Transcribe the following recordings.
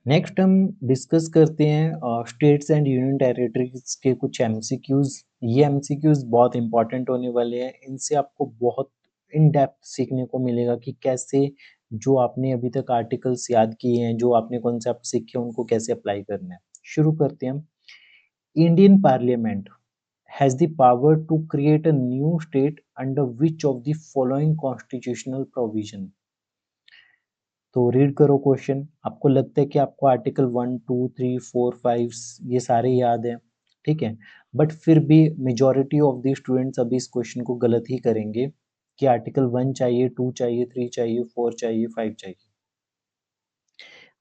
Next हम discuss करते हैं स्टेट्स एंड यूनियन टेरिटरीज के कुछ एमसीक्यूज। ये एमसीक्यूज बहुत इंपॉर्टेंट होने वाले हैं, इनसे आपको बहुत इन डेप्थ सीखने को मिलेगा कि कैसे जो आपने अभी तक आर्टिकल्स याद किए हैं, जो आपने कॉन्सेप्ट सीखे हैं, उनको कैसे अप्लाई करना है। शुरू करते हैं हम। Indian parliament has the power to create a new state under which of the following constitutional provision. तो रीड करो क्वेश्चन। आपको लगता है कि आपको आर्टिकल 1 2 3 4 5 ये सारे याद हैं, ठीक है, बट फिर भी मेजॉरिटी ऑफ द स्टूडेंट्स अभी इस क्वेश्चन को गलत ही करेंगे कि आर्टिकल 1 चाहिए, 2 चाहिए, 3 चाहिए, 4 चाहिए, 5 चाहिए।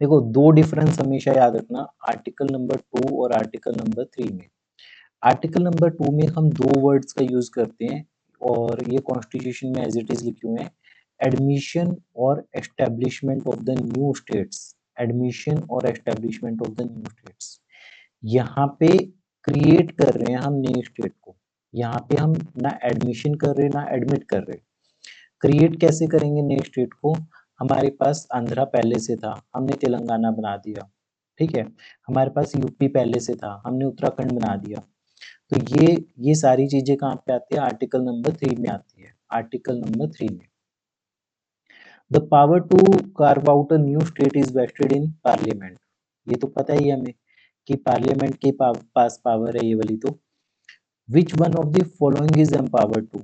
देखो, दो डिफरेंस हमेशा याद रखना, आर्टिकल नंबर 2 और आर्टिकल नंबर 3 में। आर्टिकल नंबर 2 में हम दो वर्ड्स का यूज करते हैं और ये कॉन्स्टिट्यूशन में एज इट इज लिखे हुए हैं, एडमिशन और establishment of the new states. Admission और establishment of the new states, यहाँ पे क्रिएट कर रहे हैं हम नई स्टेट को। यहाँ पे हम ना एडमिशन कर रहे ना एडमिट कर रहे। क्रिएट कैसे करेंगे नई स्टेट को? हमारे पास आंध्रा पहले से था, हमने तेलंगाना बना दिया, ठीक है। हमारे पास यूपी पहले से था, हमने उत्तराखंड बना दिया। तो ये सारी चीजें कहाँ पे आती है? आर्टिकल नंबर 3 में आती है। आर्टिकल नंबर 3 में the power to carve out a new state is vested in parliament. ये तो पता ही है हमें कि पार्लियामेंट के पास पावर है ये वाली। तो which one of the following is empowered to?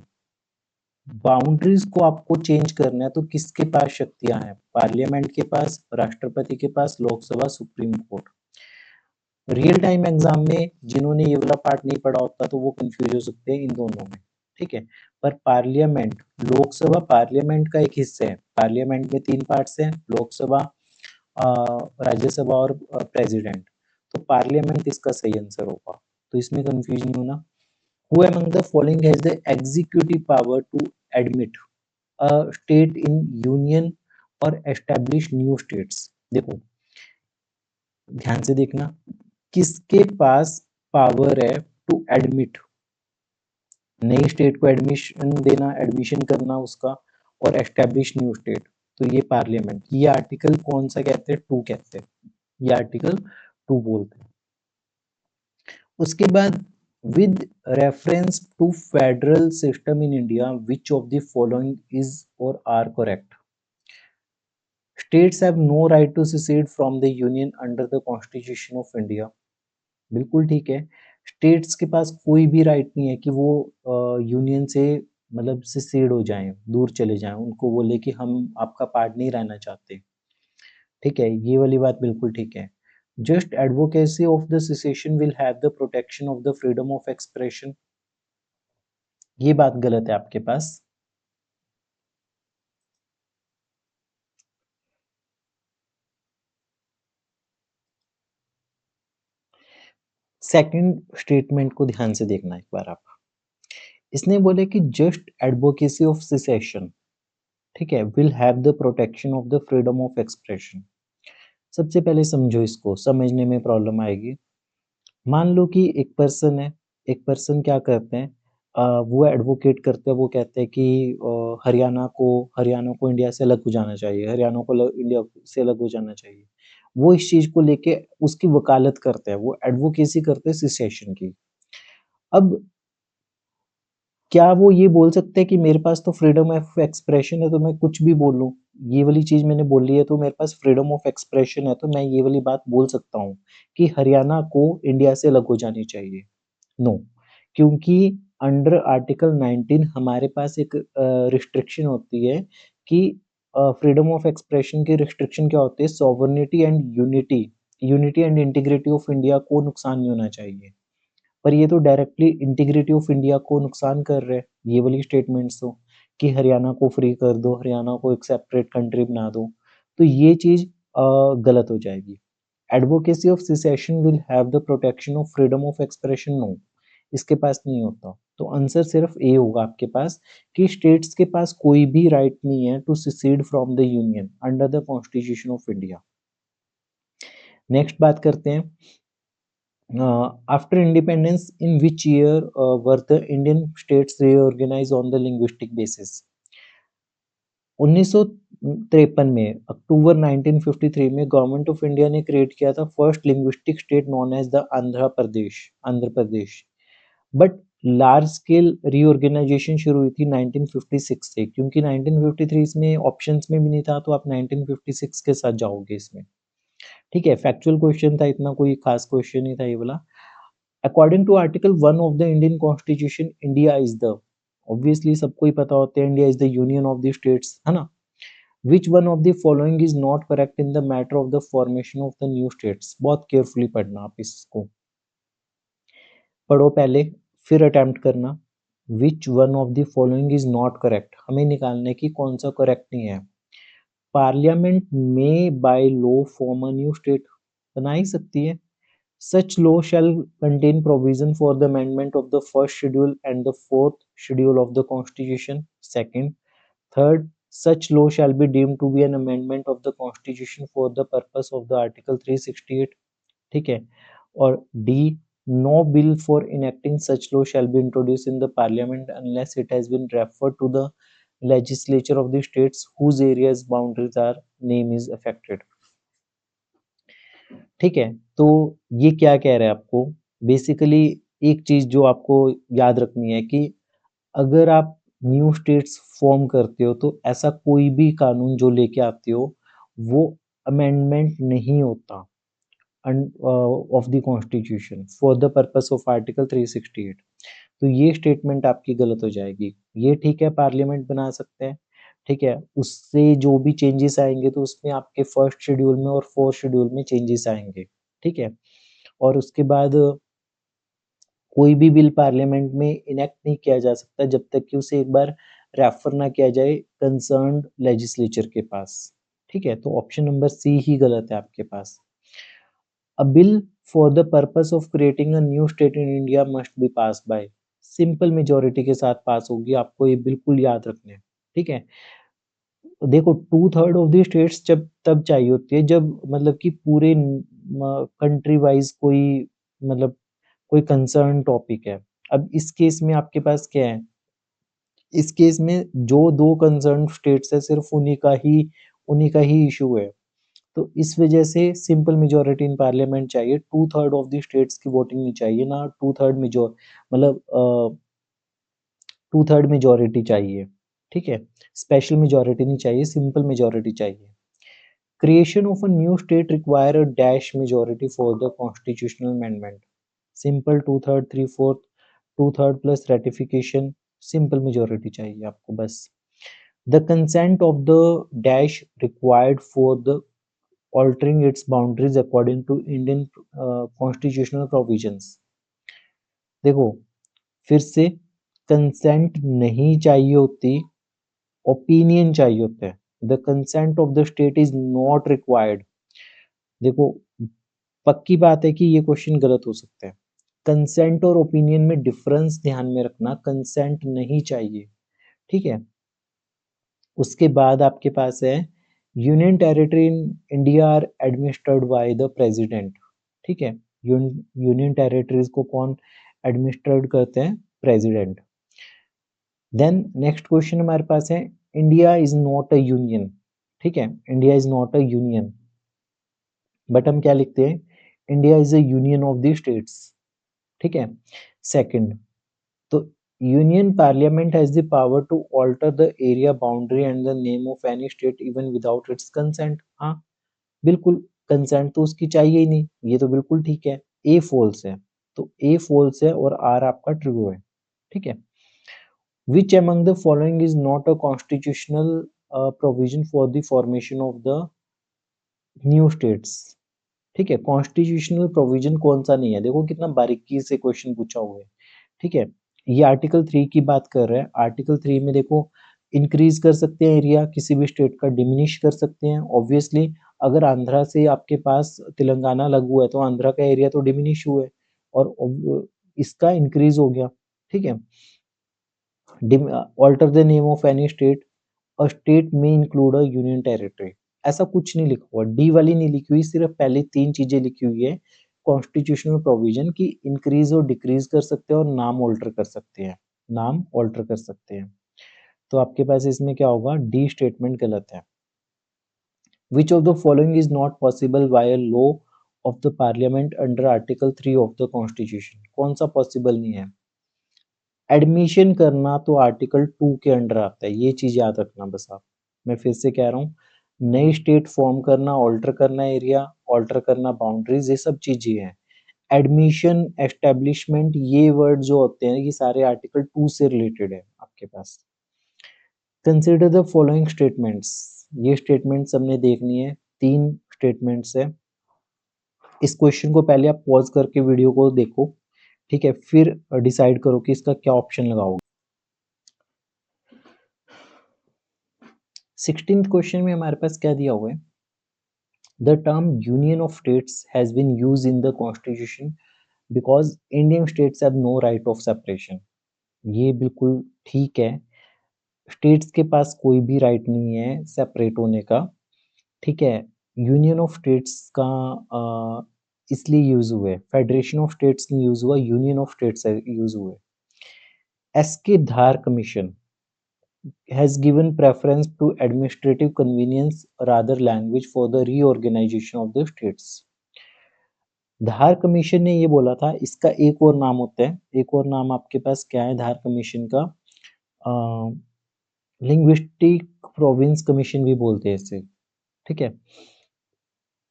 Boundaries को आपको चेंज करना है तो किसके पास शक्तियां हैं? पार्लियामेंट के पास, राष्ट्रपति के पास, Lok Sabha, supreme court. Real time exam में जिन्होंने ये वाला पार्ट नहीं पढ़ा होता तो वो कंफ्यूज हो सकते हैं इन दोनों में, ठीक है। पर पार्लियामेंट, लोकसभा पार्लियामेंट का एक हिस्सा है। पार्लियामेंट में तीन पार्ट्स हैं, लोकसभा, राज्यसभा और प्रेसिडेंट। तो पार्लियामेंट इसका सही आंसर होगा, तो इसमें कंफ्यूज नहीं होना। Who among the following has the executive power to admit a state in union और एस्टैब्लिश न्यू स्टेट्स? देखो, ध्यान से देखना, किसके पास पावर है टू एडमिट, नई स्टेट को एडमिशन देना, एडमिशन करना उसका, और एस्टेब्लिश न्यू स्टेट? तो ये पार्लियामेंट। ये आर्टिकल कौन सा कहते हैं? 2 कहते हैं। ये आर्टिकल 2 बोलते हैं। उसके बाद with reference to federal system in India which of the following is और are correct? States have no right to secede from the union under the constitution of India. बिल्कुल ठीक है। स्टेट्स के पास कोई भी राइट नहीं है कि वो यूनियन से मतलब secede हो जाएं, दूर चले जाएं, उनको बोले कि हम आपका पार्ट नहीं रहना चाहते, ठीक है। ये वाली बात बिल्कुल ठीक है। Just advocacy of the secession will have the protection of the freedom of expression. ये बात गलत है आपके पास। सेकंड स्टेटमेंट को ध्यान से देखना एक बार आप। इसने बोले कि जस्ट एडवोकेसी ऑफ secession, ठीक है, will have the protection of the freedom of expression. सबसे पहले समझो, इसको समझने में प्रॉब्लम आएगी। मान लो कि एक पर्सन है, एक पर्सन क्या करते हैं, वो एडवोकेट करते हैं, वो कहते हैं कि हरियाणा को इंडिया से अलग हो जाना चाहिए, हरियाणा को इंडिया से अलग हो जाना चाहिए। वो इस चीज को लेके उसकी वकालत करते हैं, वो एडवोकेसी करते हैं सिसेशन की। अब क्या वो ये बोल सकते हैं कि मेरे पास तो फ्रीडम ऑफ एक्सप्रेशन है तो मैं कुछ भी बोलूं? ये वाली चीज मैंने बोली है तो मेरे पास फ्रीडम ऑफ एक्सप्रेशन है तो मैं ये वाली बात बोल सकता हूँ कि हरियाणा को इंडिया से अलग हो जानी चाहिए? नो, क्योंकि अंडर आर्टिकल 19 हमारे पास एक रिस्ट्रिक्शन होती है कि फ्रीडम ऑफ एक्सप्रेशन की रिस्ट्रिक्शन क्या होती है? Sovereignty and unity and integrity of India को नुकसान नहीं होना चाहिए। पर ये तो डायरेक्टली इंटीग्रिटी ऑफ इंडिया को नुकसान कर रहे हैं ये वाली स्टेटमेंट्स तो, कि हरियाणा को फ्री कर दो, हरियाणा को एक सेपरेट कंट्री बना दो। तो ये चीज गलत हो जाएगी। Advocacy of secession will have the protection of freedom of expression? No, इसके पास नहीं होता। तो आंसर सिर्फ ए होगा आपके पास कि स्टेट्स के पास कोई भी राइट नहीं है to secede from the union under the constitution of India. Next बात करते हैं, after independence, in which year were the Indian states reorganized on the linguistic basis? 1953 में, अक्टूबर 1953 में गवर्नमेंट ऑफ इंडिया ने क्रिएट किया था first linguistic state known as the Andhra Pradesh. But large scale reorganisation शुरू हुई थी 1956 से, क्योंकि 1953 इसमें ऑप्शंस में भी नहीं था, तो आप 1956 के साथ जाओगे इसमें। ठीक है, फैक्चुअल क्वेश्चन था, इतना कोई खास क्वेश्चन नहीं था ये वाला। According to article 1 of the Indian constitution, India is the, obviously सबको ही पता होता है, India is the union of the states, है ना। Which one of the following is not correct in the matter of the formation of the new states. बहुत carefully पढ़ना आप इसको, पढ़ो पहले फिर अटेम्प्ट करना। Which one of the following is not correct, हमें निकालने की कौन सा करेक्ट नहीं है। पार्लियामेंट में by law form a new state, बना ही सकती है। Such law shall contain provision for the amendment of the first schedule and the fourth schedule of the Constitution. Second, third, such law shall be deemed to be an amendment of the Constitution for the purpose of the Article 368. ठीक है, और D, no bill for enacting such law shall be introduced in the Parliament unless it has been referred to the legislature of the states whose areas boundaries are name is affected. ठीक है, तो ये क्या कह रहा है आपको, basically एक चीज जो आपको याद रखनी है कि अगर आप न्यू स्टेट्स फॉर्म करते हो तो ऐसा कोई भी कानून जो लेके आते हो वो अमेंडमेंट नहीं होता of the constitution for the purpose of article 368। तो ये स्टेटमेंट आपकी गलत हो जाएगी। ये ठीक है, पार्लियामेंट बना सकते हैं, ठीक है, उससे जो भी चेंजेस आएंगे तो उसमें आपके फर्स्ट शेड्यूल में और फोर्थ शेड्यूल में चेंजेस आएंगे, ठीक है। और उसके बाद कोई भी बिल पार्लियामेंट में इनेक्ट नहीं किया जा सकता जब तक कि उसे एक बार रेफर ना किया जाए कंसर्न्ड लेजिस्लेचर के पास, ठीक है। तो ऑप्शन नंबर सी ही गलत है आपके पास। A bill for the purpose of creating a new state in India must be pass by, simple majority के साथ पास होगी, आपको ये बिल्कुल याद रखना है, ठीक है। देखो 2/3 ऑफ द स्टेट्स जब तब चाहिए होती है जब मतलब कि पूरे कंट्री वाइज कोई मतलब कोई कंसर्न टॉपिक है। अब इस केस में आपके पास क्या है, इस केस में जो दो कंसर्न स्टेट्स है सिर्फ उन्हीं का ही इशू है। तो इस वजह से सिंपल मेजोरिटी इन पार्लियामेंट चाहिए, 2/3 ऑफ द स्टेट्स की वोटिंग नहीं चाहिए ना, 2/3 मेजोर मतलब 2/3 मेजोरिटी चाहिए, ठीक है। स्पेशल मेजोरिटी नहीं चाहिए, सिंपल मेजोरिटी चाहिए। Creation of a new state require a dash majority for the constitutional amendment, simple 2/3 3/4, 2/3 plus ratification, simple majority चाहिए आपको बस। The consent of the dash required for the altering its boundaries according to Indian constitutional provisions। देखो फिर से, consent नहीं चाहिए होती, opinion चाहिए होता है। The consent of the state is not required. देखो पक्की बात है कि ये क्वेश्चन गलत हो सकता है। कंसेंट और ओपिनियन में डिफरेंस ध्यान में रखना, कंसेंट नहीं चाहिए, ठीक है। उसके बाद आपके पास है union territory in India are administered by the president, ठीक है। यूनियन टेरिटरीज को कौन एडमिनिस्ट्रेट करते हैं, प्रेसिडेंट। देन नेक्स्ट क्वेश्चन हमारे पास है India is not a union, ठीक है, India is not a union, but हम क्या लिखते हैं, India is a union of the states, ठीक है। सेकंड, तो union parliament has the power to alter the area boundary and the name of any state even without its consent. हाँ बिल्कुल, consent तो उसकी चाहिए ही नहीं, ये तो बिल्कुल ठीक है। ए फॉल्स है, तो ए फॉल्स है और आर आपका ट्रू है, ठीक है। विच among the following is not a constitutional provision for the formation of the new states, ठीक है। कॉन्स्टिट्यूशनल प्रोविजन कौन सा नहीं है, देखो कितना बारीकी से क्वेश्चन पूछा हुआ है, ठीक है। ये आर्टिकल 3 की बात कर रहे हैं। आर्टिकल 3 में देखो इंक्रीज कर सकते हैं एरिया, किसी भी स्टेट का डिमिनिश कर सकते हैं। ऑब्वियसली अगर आंध्रा से आपके पास तेलंगाना लगू है तो आंध्रा का एरिया तो डिमिनिश हुआ है और इसका इंक्रीज हो गया, ठीक है। Alter the name of any state, a state में इंक्लूड अ यूनियन टेरिटरी, ऐसा कुछ नहीं लिखा हुआ, डी वाली नहीं लिखी हुई, सिर्फ पहले 3 चीजें लिखी हुई है कॉन्स्टिट्यूशनल प्रोविजन की, इंक्रीज और डिक्रीज कर सकते हैं और नाम ऑल्टर कर सकते हैं, नाम ऑल्टर कर सकते हैं। तो आपके पास इसमें क्या होगा, डी स्टेटमेंट गलत है। Which of the following is not possible by a law of the parliament under article 3 of the constitution? कौन सा पॉसिबल नहीं है? एडमिशन करना तो आर्टिकल 2 के अंडर आता है, ये चीज याद रखना बस आप। मैं फिर से कह रहा हूँ, नई स्टेट फॉर्म करना, ऑल्टर करना एरिया, ऑल्टर करना बाउंड्रीज, ये सब चीजें हैं। एडमिशन, एस्टेब्लिशमेंट, ये वर्ड जो होते हैं ये सारे आर्टिकल 2 से रिलेटेड है आपके पास। कंसिडर द फॉलोइंग स्टेटमेंट्स, ये स्टेटमेंट्स हमने देखनी है, 3 स्टेटमेंट्स है। इस क्वेश्चन को पहले आप पॉज करके वीडियो को देखो, ठीक है, फिर डिसाइड करो कि इसका क्या ऑप्शन लगाओगे। 16th क्वेश्चन में हमारे पास क्या दिया हुआ है? The term union of states has been used in the constitution because Indian states have no right of separation. ये बिल्कुल ठीक है, स्टेट्स के पास कोई भी राइट नहीं है सेपरेट होने का, ठीक है। यूनियन ऑफ स्टेट्स का इसलिए यूज हुआ है, फेडरेशन ऑफ स्टेट्स नहीं यूज हुआ, यूनियन ऑफ स्टेट्स यूज हुए। S K Dhar commission has given preference to administrative convenience rather language for the reorganization of the states. Dhar commission ने ये बोला था, इसका एक और नाम होता है, एक और नाम आपके पास क्या है धार कमीशन का? लिंग्विस्टिक प्रोविंस कमीशन भी बोलते हैं इसे, ठीक है।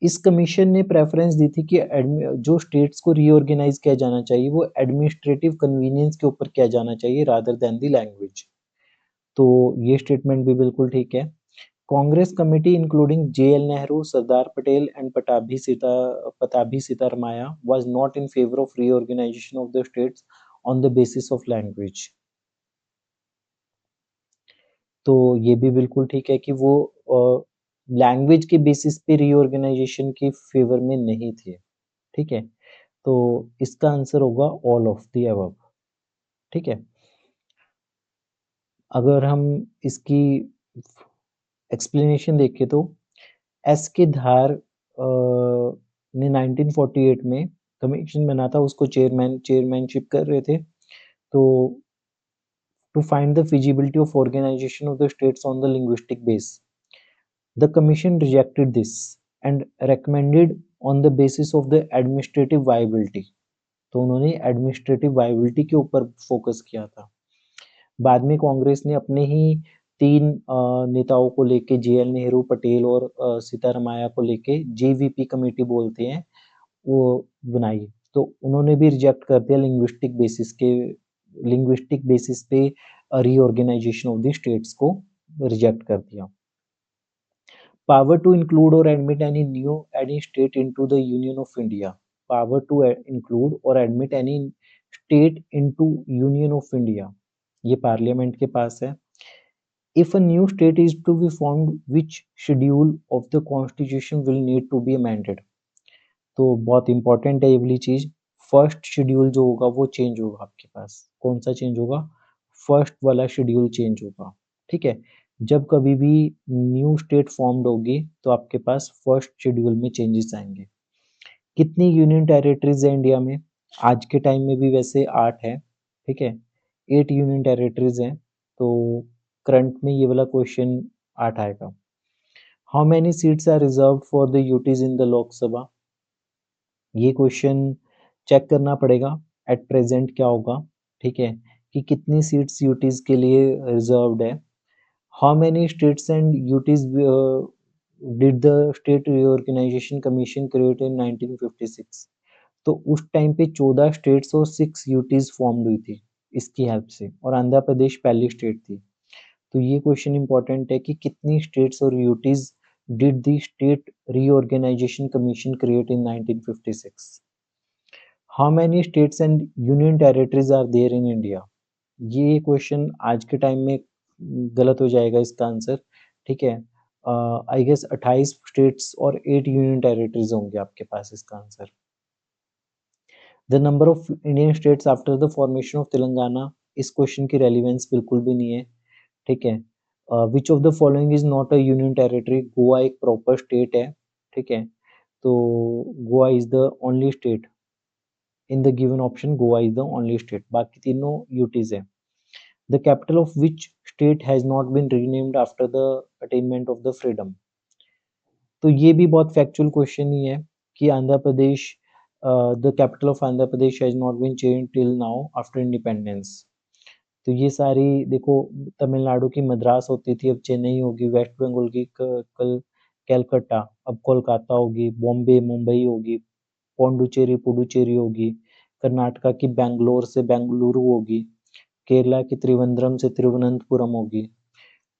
इस कमीशन ने प्रेफरेंस दी थी कि जो स्टेट्स को रीऑर्गेनाइज किया जाना चाहिए वो एडमिनिस्ट्रेटिव कन्वीनियंस के ऊपर किया जाना चाहिए रादर देन द लैंग्वेज। तो ये स्टेटमेंट भी बिल्कुल ठीक है। Congress committee including J L. Nehru, Sardar Patel and Pattabhi Sitaramayya was not in favor of reorganization of the states on the basis of language। तो ये भी बिल्कुल ठीक है कि वो लैंग्वेज के बेसिस पे रीऑर्गेनाइजेशन के फेवर में नहीं थे, ठीक है। तो इसका आंसर होगा ऑल ऑफ द अबव, ठीक है। अगर हम इसकी एक्सप्लेनेशन देखें तो एस के धार ने 1948 में कमीशन बना था, उसको चेयरमैनशिप कर रहे थे। तो to find the feasibility of organisation of the states on the linguistic base, the commission rejected this and recommended on the basis of the administrative viability. तो उन्होंने एडमिनिस्ट्रेटिव वायबिलिटी के ऊपर फोकस किया था। बाद में कांग्रेस ने अपने ही 3 नेताओं को लेके, जे.एल. नेहरू, पटेल और सीतारमैया को लेके जेवीपी कमेटी बोलते हैं, वो बनाई। तो उन्होंने भी रिजेक्ट कर दिया लिंग्विस्टिक बेसिस पे रीऑर्गेनाइजेशन ऑफ द स्टेट्स को रिजेक्ट कर दिया। पावर टू इंक्लूड और admit any state into the union of India, power to include और admit any state into union of India, ये पार्लियामेंट के पास है। If a new state is to be formed, which schedule of the constitution will need to be amended? तो बहुत important है ये वाली चीज। फर्स्ट शेड्यूल जो होगा वो चेंज होगा आपके पास। कौन सा चेंज होगा? फर्स्ट वाला शेड्यूल चेंज होगा, ठीक है। जब कभी भी न्यू स्टेट फॉर्म्ड होगी तो आपके पास फर्स्ट शेड्यूल में चेंजेस आएंगे। कितनी यूनियन टेरिटरीज है इंडिया में? आज के टाइम में भी वैसे 8 है, ठीक है, 8 यूनियन टेरिटरीज हैं। तो करंट में ये वाला क्वेश्चन 8 आएगा। How many seats are reserved for the UTs in the Lok Sabha? ये क्वेश्चन चेक करना पड़ेगा एट प्रेजेंट क्या होगा, ठीक है, कि कितनी सीट्स यूटीज के लिए रिजर्व्ड है। How many states and UTs did the state reorganisation commission create in 1956? तो उस टाइम पे 14 स्टेट्स और 6 यूटीज फॉर्म्ड हुई थी इसकी हेल्प से, और आंध्र प्रदेश पहली स्टेट थी। तो ये क्वेश्चन इंपॉर्टेंट है कि कितनी स्टेट्स और UTs did the state reorganisation commission create in 1956? How many states and union territories are there in India? ये क्वेश्चन आज के टाइम में गलत हो जाएगा इसका आंसर, ठीक है। आई गेस 28 स्टेट्स और 8 यूनियन टेरिटरीज होंगे आपके पास इसका answer. The number of Indian states after the formation of Telangana, इस क्वेश्चन की रेलिवेंस बिल्कुल भी नहीं है, ठीक है। Which of the following is not a union territory? Goa एक प्रॉपर स्टेट है, ठीक है। तो Goa is the only state in the given option, Goa is the only state, बाकी तीनों यूटीज है। The capital of which state has not been renamed after the attainment of the freedom? तो ये भी बहुत फैक्चुअल क्वेश्चन ही है कि Andhra Pradesh, the capital of Andhra Pradesh has not been change till now after independence. तो ये सारी देखो, तमिलनाडु की मद्रास होती थी, अब चेन्नई होगी, वेस्ट बंगाल की कल कैलकाटा, अब कोलकाता होगी, बॉम्बे मुंबई होगी, पौंडुचेरी पुडुचेरी होगी, कर्नाटका की बैंगलोर से बेंगलुरु होगी, केरला की त्रिवेंद्रम से तिरुवनंतपुरम होगी।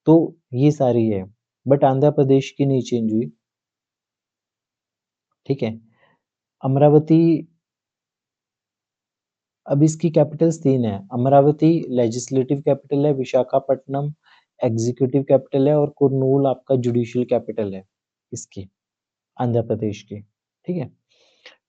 तो ये सारी है, बट आंध्र प्रदेश की नहीं चेंज हुई। ठीक है, अमरावती, अब इसकी कैपिटल्स तीन है। अमरावती लेजिस्लेटिव कैपिटल है, विशाखापट्टनम एग्जीक्यूटिव कैपिटल है, और कुर्नूल आपका जुडिशियल कैपिटल है इसकी, आंध्र प्रदेश की। ठीक है,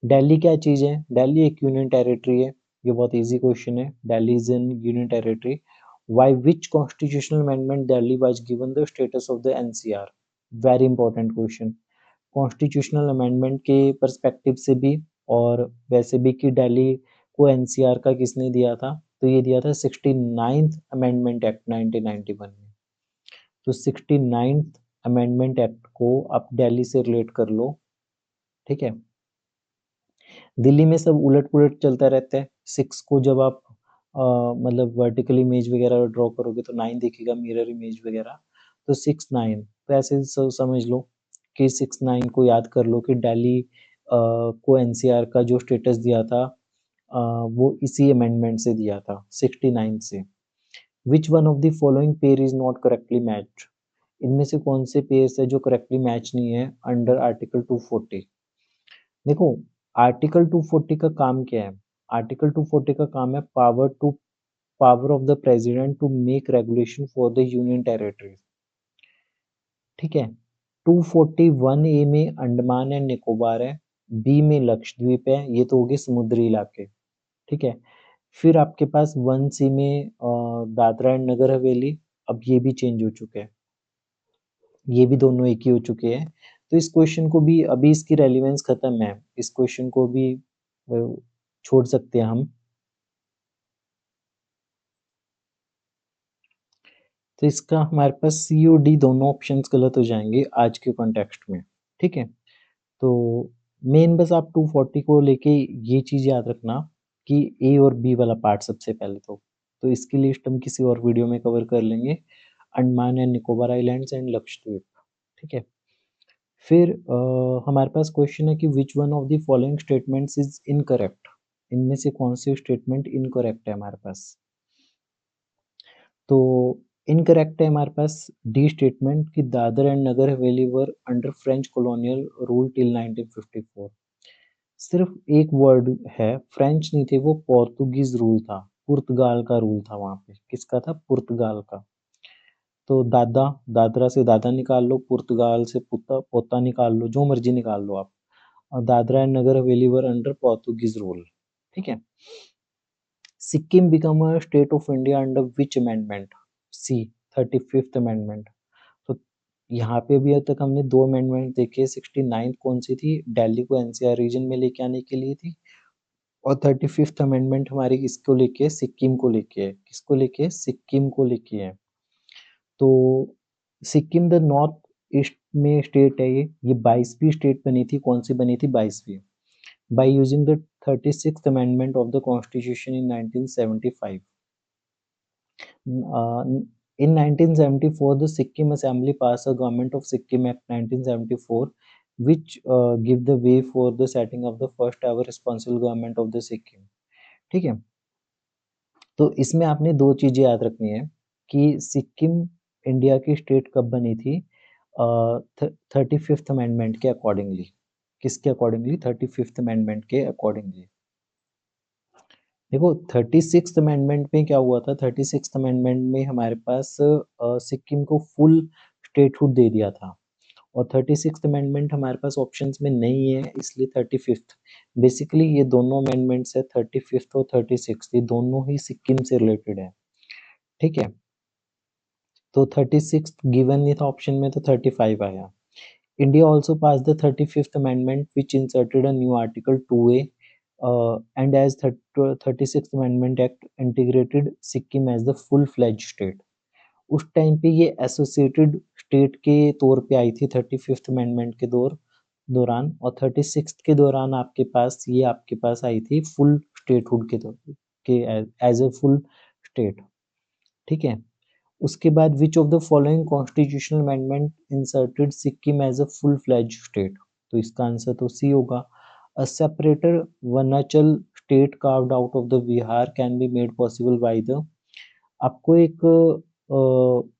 दिल्ली क्या चीज है? दिल्ली एक यूनियन टेरिटरी है। ये बहुत इजी क्वेश्चन है। Delhi is an union territory. Why which constitutional amendment Delhi was given the status of the NCR? Very important question. Constitutional amendment के पर्सपेक्टिव से भी और वैसे भी कि दिल्ली को एनसीआर का किसने दिया था, तो ये दिया था 69th अमेंडमेंट एक्ट 1991 में। तो 69th अमेंडमेंट एक्ट को आप दिल्ली से रिलेट कर लो। ठीक है, दिल्ली में सब उलट पुलट चलता रहता है। 6 को जब आप मतलब वर्टिकल इमेज वगैरह ड्रॉ करोगे तो 9 दिखेगा, मिरर इमेज वगैरह। तो 6 9 तो ऐसे समझ लो कि 6 9 को याद कर लो कि दिल्ली को एनसीआर का जो स्टेटस दिया था वो इसी अमेंडमेंट से दिया था, 69 से। विच one of the following pair is not correctly matched? इनमें से कौन से पेयर्स है जो करेक्टली मैच नहीं है अंडर आर्टिकल 240? देखो, आर्टिकल 240 का काम क्या है? आर्टिकल 240 का काम है power of the president to make regulation for the union territories. ठीक है, 241 ए में अंडमान एंड निकोबार है, बी में लक्षद्वीप है, ये तो हो गए समुद्री इलाके। ठीक है, फिर आपके पास 1 सी में दादरा एंड नगर हवेली, अब ये भी चेंज हो चुके हैं, ये भी दोनों एक ही हो चुके हैं। तो इस क्वेश्चन को भी अभी इसकी रेलिवेंस खत्म है, इस क्वेश्चन को भी छोड़ सकते हैं हम। तो इसका हमारे पास सी और डी दोनों ऑप्शंस गलत हो जाएंगे आज के कॉन्टेक्स्ट में। ठीक है, तो मेन बस आप 240 को लेके ये चीज़ याद रखना कि ए और बी वाला पार्ट सबसे पहले तो इसकी लिस्ट हम किसी और वीडियो में कवर कर लेंगे, Andaman and Nicobar islands and Lakshadweep. ठीक है, फिर हमारे पास क्वेश्चन है कि विच one of the following statements is incorrect? इनमें से कौन सी स्टेटमेंट इनकरेक्ट है हमारे पास? तो इनकरेक्ट है हमारे पास डी स्टेटमेंट कि Dadar and Nagar Haveli were under French colonial rule till 1954। सिर्फ एक वर्ड है, फ्रेंच नहीं थे वो, पोर्तुगीज रूल था, पुर्तगाल का रूल था वहां पे। किसका था? पुर्तगाल का। तो दादा, दादरा से दादा निकाल लो, पुर्तगाल से पोता, पोता निकाल लो, जो मर्जी निकाल लो आप। और Dadra and Nagar Haveli were under Portuguese rule. ठीक है, Sikkim become a state of India under which amendment? C, 35th amendment. तो यहाँ पे भी अब तक हमने दो अमेंडमेंट देखे। 69 कौन सी थी? दिल्ली को एनसीआर रीजन में लेके आने के लिए थी, और 35th अमेंडमेंट हमारी किसको लेके? सिक्किम को लेके है। किसको लेके? सिक्किम को लेके है। तो सिक्किम द नॉर्थ ईस्ट में स्टेट है ये 22वीं स्टेट बनी थी। कौन सी बनी थी? 22वीं, by using the 36th amendment of the constitution in 1975। In 1974, the Sikkim Assembly passed a Government of Sikkim Act 1974, which give the way for the setting of the first ever responsible government of the Sikkim। ठीक है, तो इसमें आपने दो चीजें याद रखनी है कि सिक्किम इंडिया की स्टेट कब बनी थी? 35th अमेंडमेंट के अकॉर्डिंगली। किसके अकॉर्डिंगली? 35th अमेंडमेंट के अकॉर्डिंगली। देखो, 36th अमेंडमेंट में क्या हुआ था? 36th अमेंडमेंट में हमारे पास सिक्किम को फुल स्टेटहुड दे दिया था, और 36th अमेंडमेंट हमारे पास ऑप्शंस में नहीं है, इसलिए 35th। बेसिकली ये दोनों अमेंडमेंट्स है, 35th और 36th, ये दोनों ही सिक्किम से रिलेटेड है। ठीक है, तो 36th गिवन नहीं था ऑप्शन में, तो 35 आया। India also passed the 35th Amendment, which inserted a new Article 2A, and as 36th Amendment Act integrated Sikkim as the full-fledged state. उस टाइम पे ये एसोसिएटेड स्टेट के तौर पे आई थी 35th अमेंडमेंट के दौरान, और 36th के दौरान आपके पास आई थी फुल स्टेटहुड के एज ए फुल स्टेट। ठीक है, उसके बाद which of the following constitutional amendment inserted Sikkim as a full fledge state? तो इसका आंसर तो सी होगा। A separator Vananchal state carved out of the Bihar can be made possible by the, आपको एक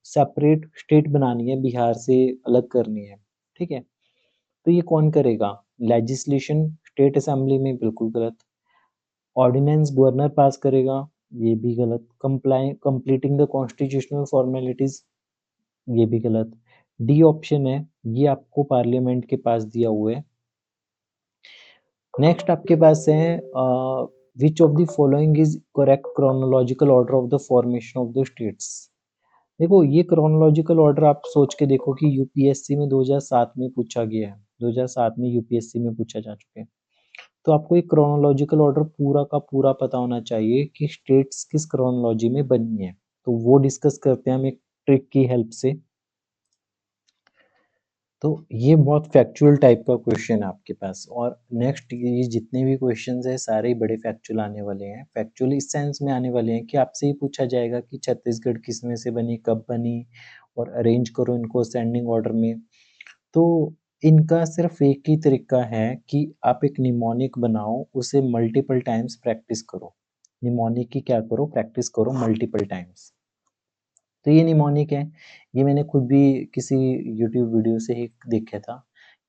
सेपरेट स्टेट बनानी है, बिहार से अलग करनी है। ठीक है, तो ये कौन करेगा? लेजिस्लेशन स्टेट असेंबली में, बिल्कुल गलत। ऑर्डिनेंस गवर्नर पास करेगा, ये भी गलत। कंप्लीटिंग द कॉन्स्टिट्यूशनल फॉर्मेलिटीज, ये भी गलत। डी ऑप्शन है, ये आपको पार्लियामेंट के पास दिया हुआ है। नेक्स्ट आपके पास है which of the following is correct chronological order of the formation of the states? देखो, ये क्रोनोलॉजिकल ऑर्डर आप सोच के देखो कि यूपीएससी में 2007 में पूछा गया है, 2007 में यूपीएससी में पूछा जा चुका है। तो आपको एक क्रोनोलॉजिकल ऑर्डर पूरा का पूरा पता होना चाहिए कि स्टेट्स किस क्रोनोलॉजी में बनी है। तो वो डिस्कस करते हैं हम एक ट्रिक की हेल्प से। तो ये बहुत फैक्चुअल टाइप का क्वेश्चन है आपके पास, और नेक्स्ट ये जितने भी क्वेश्चंस है सारे बड़े फैक्चुअल आने वाले हैं। फैक्चुअल इस सेंस में आने वाले हैं कि आपसे ही पूछा जाएगा कि छत्तीसगढ़ किस में से बनी, कब बनी, और अरेंज करो इनको असेंडिंग ऑर्डर में। तो इनका सिर्फ एक ही तरीका है कि आप एक निमोनिक बनाओ, उसे मल्टीपल टाइम्स प्रैक्टिस करो। निमोनिक की क्या करो? प्रैक्टिस करो मल्टीपल टाइम्स। तो ये निमोनिक है, ये मैंने खुद भी किसी यूट्यूब वीडियो से ही देखा था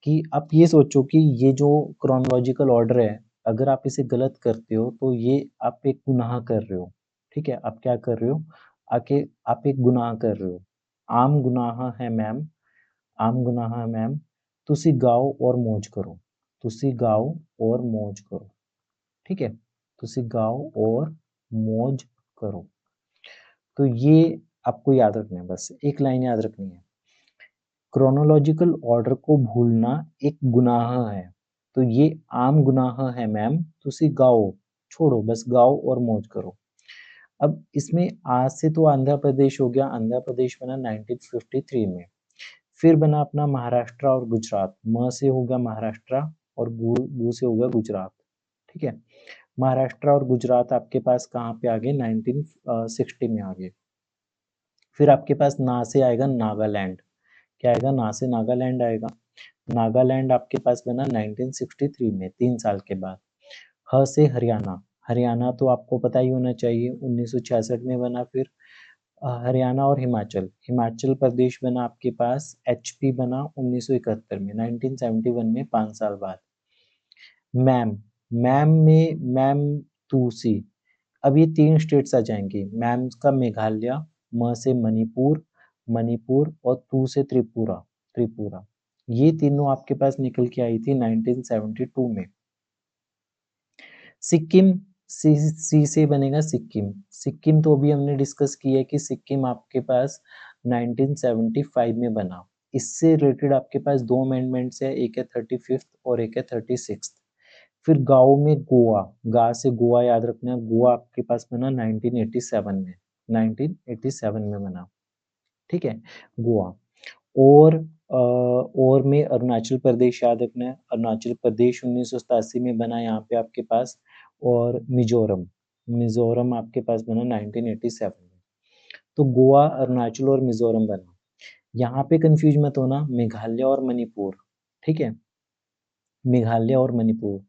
कि आप ये सोचो कि ये जो क्रोनोलॉजिकल ऑर्डर है, अगर आप इसे गलत करते हो तो ये आप एक गुनाह कर रहे हो। ठीक है, आप क्या कर रहे हो? आप एक गुनाह कर रहे हो। आम गुनाह है मैम, आम गुनाह है मैम, तुसी गाओ और मौज करो, तुसी गाओ और मौज करो। ठीक है, तुसी गाओ और मौज करो। तो ये आपको याद रखना है, बस एक लाइन याद रखनी है। क्रोनोलॉजिकल ऑर्डर को भूलना एक गुनाह है, तो ये आम गुनाह है मैम, तुसी गाओ, छोड़ो, बस गाओ और मौज करो। अब इसमें आज से तो आंध्र प्रदेश हो गया, आंध्र प्रदेश बना 1953 में। फिर बना अपना महाराष्ट्र और गुजरात, म से हो गया महाराष्ट्र और गु से हो गया गुजरात। ठीक है, महाराष्ट्र और गुजरात आपके पास कहाँ पे आ गए? 1960 में आ गए। फिर आपके पास ना से आएगा नागालैंड, क्या आएगा? ना से नागालैंड आएगा। नागालैंड आपके पास बना 1963 में, 3 साल के बाद। ह से हरियाणा, हरियाणा तो आपको पता ही होना चाहिए, 1966 में बना। फिर हरियाणा और हिमाचल, हिमाचल प्रदेश बना आपके पास, एचपी बना 1971 में, 1971 में, 5 साल बाद। मैम, मैम में मैम तूसी, अब ये 3 स्टेट्स आ जाएंगे। मैम का मेघालय, म से मणिपुर, मणिपुर, और तू से त्रिपुरा, त्रिपुरा। ये तीनों आपके पास निकल के आई थी 1972 में। सिक्किम, सी से बनेगा सिक्किम। सिक्किम तो अभी हमने डिस्कस किया है कि सिक्किम आपके पास 1975 में बना। इससे रिलेटेड आपके पास 2 अमेंडमेंट्स है, एक है 35th और एक है 36th। फिर गाँव में गोवा, गा से गोवा याद रखना, गोवा आपके पास बना 1987 में, 1987 में बना। ठीक है, गोवा। और और में अरुणाचल प्रदेश याद रखना है, अरुणाचल प्रदेश 1987 में बना यहाँ पे आपके पास। और मिजोरम, मिजोरम आपके पास बना 1987 में। तो गोवा, अरुणाचल और मिजोरम बना। यहाँ पे कंफ्यूज मत होना, मेघालय और मणिपुर। ठीक है, मेघालय और मणिपुर,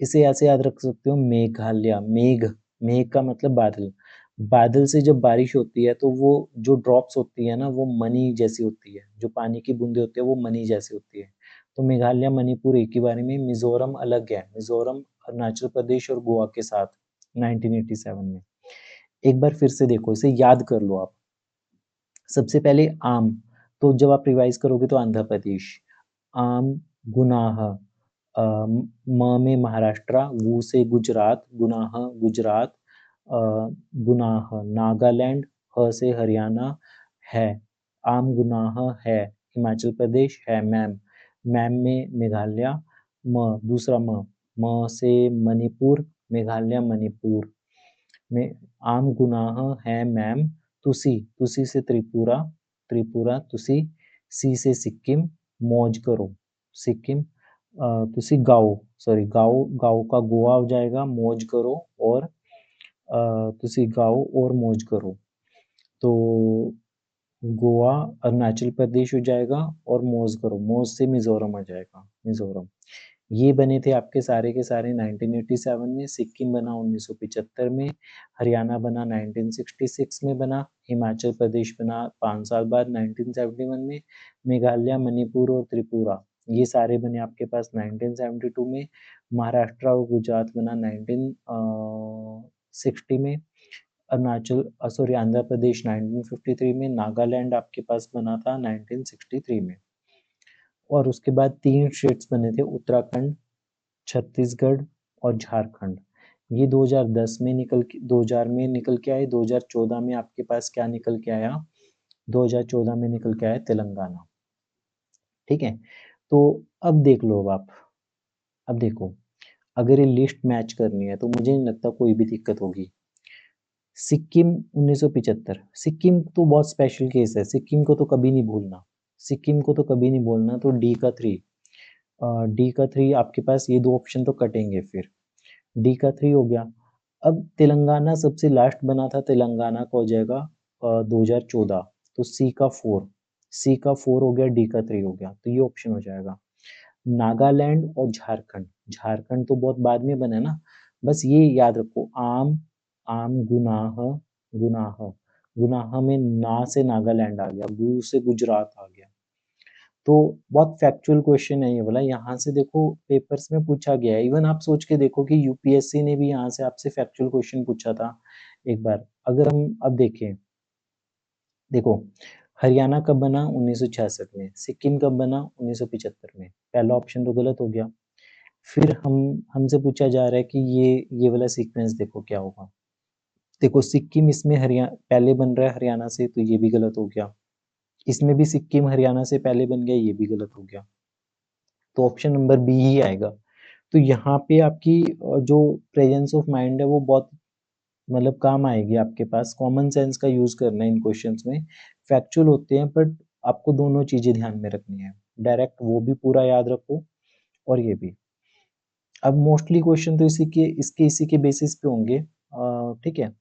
इसे ऐसे याद रख सकते हो, मेघालय, मेघ, मेघ का मतलब बादल। बादल से जब बारिश होती है तो वो जो ड्रॉप्स होती है ना, वो मनी जैसी होती है, जो पानी की बूंदे होती है वो मनी जैसी होती है। तो मेघालय मणिपुर एक ही बारे में। मिजोरम अलग है, मिजोरम अरुणाचल प्रदेश और गोवा के साथ 1987 में। एक बार फिर से देखो, इसे याद कर लो आप। सबसे पहले आम, तो जब आप रिवाइज करोगे तो आंध्र प्रदेश। आम, गुनाह, म में महाराष्ट्र, गु से गुजरात, गुनाह गुजरात, गुनाह नागालैंड, ह से हरियाणा, है, आम गुनाह है हिमाचल प्रदेश, है मैम, मैम में मेघालय, दूसरा म से मणिपुर, मेघालय मणिपुर में, आम गुनाह है मैम, तुसी से त्रिपुरा, त्रिपुरा तुसी, सी से सिक्किम, मौज करो, सिक्किम, तुसी गाओ, सॉरी गाओ, गाओ का गोवा हो जाएगा, मौज करो, और तुसी गाओ और मौज करो, तो गोवा अरुणाचल प्रदेश हो जाएगा, और मौज करो, मौज से मिजोरम आ जाएगा, मिजोरम। ये बने थे आपके सारे के सारे 1987 में। सिक्किम बना 1975 में, हरियाणा बना 1966 में बना, हिमाचल प्रदेश बना 5 साल बाद 1971 में, मेघालय, मणिपुर और त्रिपुरा ये सारे बने आपके पास 1972 में, महाराष्ट्र और गुजरात बना 1960 में, अरुणाचल सॉरी आंध्र प्रदेश 1953 में, नागालैंड आपके पास बना था 1963 में, और उसके बाद 3 स्टेट्स बने थे, उत्तराखंड, छत्तीसगढ़ और झारखंड। ये 2010 में 2000 में निकल के आए। 2014 में आपके पास क्या निकल के आया, 2014 में निकल के आया तेलंगाना। ठीक है, तो अब देख लो, अब देखो, अगर ये लिस्ट मैच करनी है तो मुझे नहीं लगता कोई भी दिक्कत होगी। सिक्किम 1975, सिक्किम तो बहुत स्पेशल केस है, सिक्किम को तो कभी नहीं भूलना, सिक्किम को तो कभी नहीं बोलना, तो डी का 3 आपके पास, ये 2 ऑप्शन तो कटेंगे, फिर डी का 3 हो गया। अब तेलंगाना सबसे लास्ट बना था, तेलंगाना का हो जाएगा 2014, तो सी का 4 हो गया, डी का 3 हो गया, तो ये ऑप्शन हो जाएगा। नागालैंड और झारखंड, झारखंड तो बहुत बाद में बना ना, बस ये याद रखो, आम, आम, गुनाह, गुनाह, गुनाह में ना से नागालैंड आ गया, गु से गुजरात आ गया। तो बहुत फैक्चुअल क्वेश्चन है ये वाला, यहाँ से देखो पेपर्स में पूछा गया है, इवन आप सोच के देखो कि यूपीएससी ने भी यहाँ से आपसे फैक्चुअल क्वेश्चन पूछा था एक बार। अगर हम अब देखें, देखो हरियाणा कब बना 1966 में, सिक्किम कब बना 1975 में, पहला ऑप्शन तो गलत हो गया। फिर हमसे पूछा जा रहा है कि ये वाला सीक्वेंस देखो क्या होगा, देखो सिक्किम इसमें हरियाणा पहले बन रहा है हरियाणा से, तो ये भी गलत हो गया। इसमें भी सिक्किम हरियाणा से पहले बन गया, ये भी गलत हो गया, तो ऑप्शन नंबर बी ही आएगा। तो यहाँ पे आपकी जो प्रेजेंस ऑफ माइंड है वो बहुत मतलब काम आएगी आपके पास, कॉमन सेंस का यूज करना है इन क्वेश्चंस में। फैक्चुअल होते हैं बट आपको दोनों चीजें ध्यान में रखनी है, डायरेक्ट वो भी पूरा याद रखो और ये भी। अब मोस्टली क्वेश्चन तो इसी के बेसिस पे होंगे, ठीक है।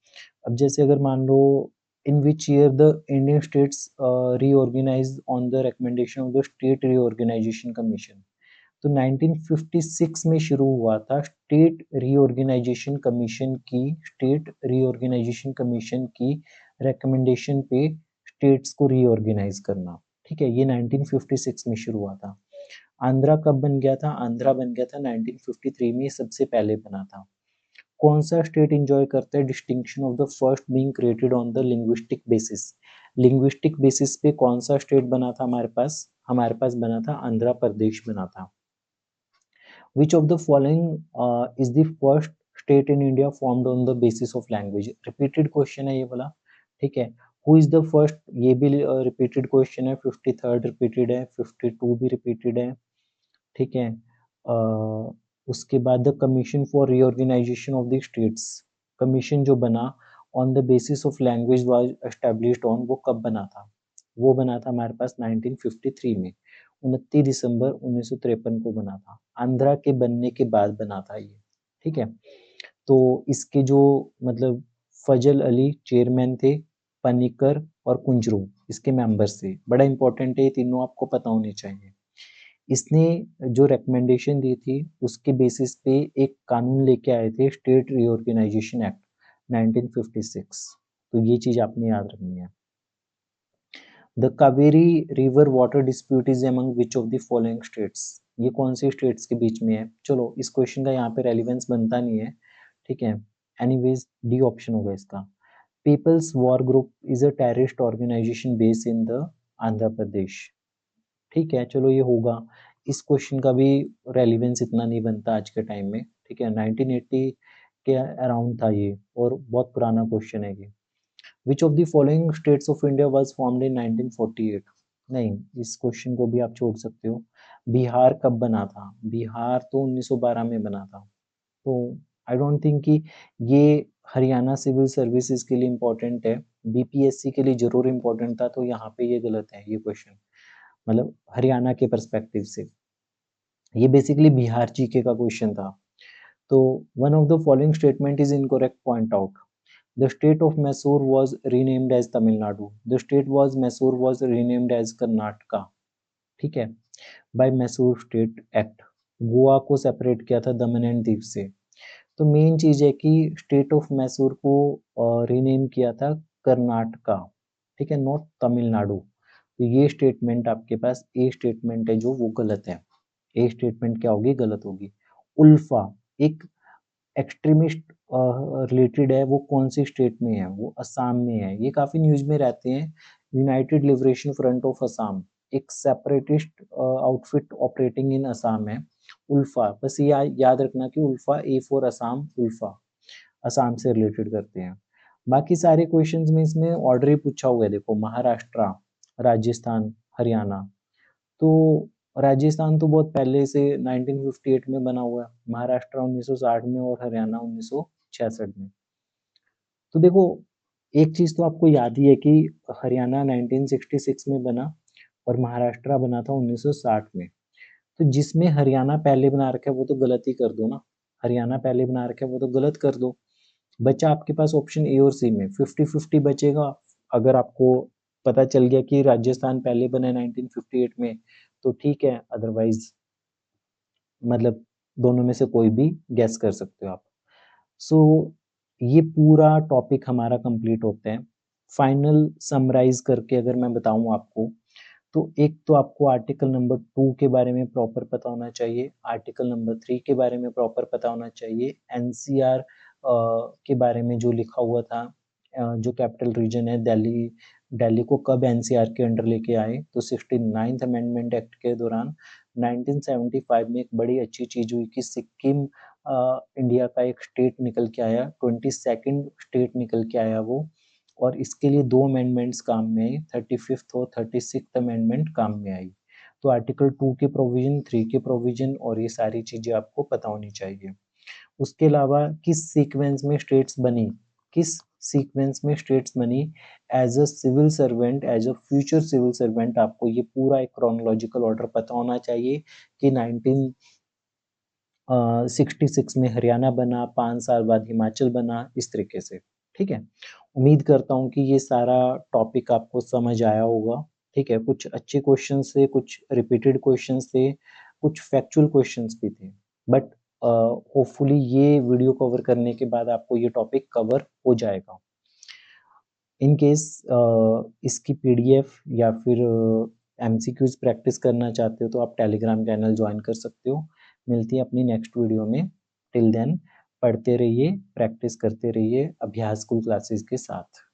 अब जैसे अगर मान लो, in which year the Indian states reorganised on the recommendation of the state reorganisation commission, तो 1956 में शुरू हुआ था स्टेट रीऑर्गेनाइजेशन कमीशन की रिकमेंडेशन पे स्टेट्स को रीऑर्गेनाइज करना, ठीक है, ये 1956 में शुरू हुआ था। आंध्रा कब बन गया था, आंध्रा बन गया था 1953 में, सबसे पहले बना था। कौन सा स्टेट एंजॉय करता है distinction of the first being created on the linguistic basis, linguistic basis पे कौन सा स्टेट बना था हमारे पास बना था आंध्र प्रदेश बना था। Which of the following is the first state in India formed on the basis of language? Repeated question है ये वाला, ठीक है। Who is the first, ये भी repeated question है, 53rd repeated है, 52 भी repeated है, ठीक है। उसके बाद the commission for reorganisation of the states, commission जो बना on the basis of language was established on, वो कब बना था, वो बना था हमारे पास 1953 में, 29 दिसंबर 1953 को बना था, आंध्रा के बनने के बाद बना था ये, ठीक है। तो इसके जो मतलब फजल अली चेयरमैन थे, पनिकर और कुंजरू इसके मेंबर्स थे, बड़ा इंपॉर्टेंट है, ये तीनों आपको पता होने चाहिए। इसने जो रिकमेंडेशन दी थी उसके बेसिस पे एक कानून लेके आए थे, स्टेट रीऑर्गेनाइजेशन एक्ट 1956, तो ये चीज आपने याद रखनी है। The Kaveri river water dispute is among which of the following states, ये कौन से स्टेट्स के बीच में है, चलो इस क्वेश्चन का यहाँ पे रेलिवेंस बनता नहीं है, ठीक है, एनीवेज डी ऑप्शन होगा इसका। People's war group is a terrorist organisation based in the Andhra Pradesh, ठीक है, चलो ये होगा। इस क्वेश्चन का भी रेलिवेंस इतना नहीं बनता आज के टाइम में, ठीक है, 1980 के अराउंड था ये, और बहुत पुराना क्वेश्चन है ये। विच of the following states of India was formed in 1948, नहीं, इस क्वेश्चन को भी आप छोड़ सकते हो। बिहार कब बना था, बिहार तो 1912 में बना था, तो आई डोंट थिंक कि ये हरियाणा सिविल सर्विसेज के लिए इम्पोर्टेंट है, बीपीएससी के लिए जरूर इम्पोर्टेंट था, तो यहाँ पे ये गलत है ये क्वेश्चन, मतलब हरियाणा के पर्सपेक्टिव से। ये बेसिकली बिहार जीके का क्वेश्चन था। तो one of the following statement is incorrect, point out. The state of Mysore was renamed as Tamil Nadu, the state was Mysore was renamed as Karnataka, ठीक है, by Mysore state act. Goa को सेपरेट किया था दमन एंड दीव से। तो मेन चीज है कि स्टेट ऑफ मैसूर को रीनेम किया था कर्नाटका, ठीक है, नॉट तमिलनाडु। तो ये स्टेटमेंट आपके पास ए स्टेटमेंट है जो वो गलत है। ए स्टेटमेंट क्या होगी, गलत होगी। उल्फा एक एक्सट्रीमिस्ट रिलेटेड है, वो कौन सी स्टेट में है, वो असम में है। ये काफी न्यूज में रहते हैं। United liberation front of Assam एक separatist outfit operating in Assam है। उल्फा, बस ये याद रखना कि उल्फा ए फॉर असम, उल्फा असम से रिलेटेड करते हैं। बाकी सारे क्वेश्चंस में इसमें ऑर्डर ही पूछा हुआ है, देखो महाराष्ट्र, राजस्थान, हरियाणा। तो राजस्थान तो बहुत पहले से 1958 में बना हुआ है, महाराष्ट्र 1960 में और हरियाणा 1966 में। तो देखो एक चीज तो आपको याद ही है कि हरियाणा 1966 में बना और महाराष्ट्र बना था 1960 में। तो जिसमें हरियाणा पहले बना रखा है वो तो गलत ही कर दो ना, हरियाणा पहले बना रखा है वो तो गलत कर दो। बचा आपके पास ऑप्शन ए और सी में 50-50 बचेगा। अगर आपको पता चल गया कि राजस्थान पहले बना है 1958 में तो ठीक है, अदरवाइज मतलब दोनों में से कोई भी गैस कर सकते हो आप। सो ये पूरा टॉपिक हमारा कंप्लीट होता है। फाइनल समराइज करके अगर मैं बताऊं आपको, तो एक तो आपको आर्टिकल नंबर 2 के बारे में प्रॉपर पता होना चाहिए, आर्टिकल नंबर 3 के बारे में प्रॉपर पता होना चाहिए, एनसीआर के बारे में जो लिखा हुआ था, जो कैपिटल रीजन है दिल्ली, दिल्ली को कब एनसीआर के अंडर लेके आए, तो 69th अमेंडमेंट एक्ट के दौरान 1975 में एक बड़ी अच्छी चीज हुई कि सिक्किम इंडिया का एक स्टेट निकल के आया, 22nd स्टेट निकल के आया वो। और इसके लिए 2 अमेंडमेंट्स काम में आई, 35th और 36th अमेंडमेंट काम में आई। तो आर्टिकल 2 के प्रोविजन, 3 के प्रोविजन और ये सारी चीजें आपको पता होनी चाहिए। उसके अलावा किस सीक्वेंस में स्टेट्स बनी, किस सीक्वेंस में स्टेट्स बनी as a civil servant, as a future civil servant, आपको ये पूरा एक क्रोनोलॉजिकल ऑर्डर पता होना चाहिए कि 1966 में हरियाणा बना, 5 साल बाद हिमाचल बना, इस तरीके से। ठीक है, उम्मीद करता हूँ कि ये सारा टॉपिक आपको समझ आया होगा। ठीक है, कुछ अच्छे क्वेश्चन थे, कुछ रिपीटेड क्वेश्चन थे, कुछ फैक्चुअल क्वेश्चंस भी थे, बट होपफुली ये वीडियो कवर करने के बाद आपको ये टॉपिक कवर हो जाएगा। इन केस इसकी पीडीएफ या फिर एमसीक्यूज प्रैक्टिस करना चाहते हो तो आप टेलीग्राम चैनल ज्वाइन कर सकते हो। मिलती है अपनी नेक्स्ट वीडियो में। टिल देन पढ़ते रहिए, प्रैक्टिस करते रहिए अभ्यास स्कूल क्लासेस के साथ।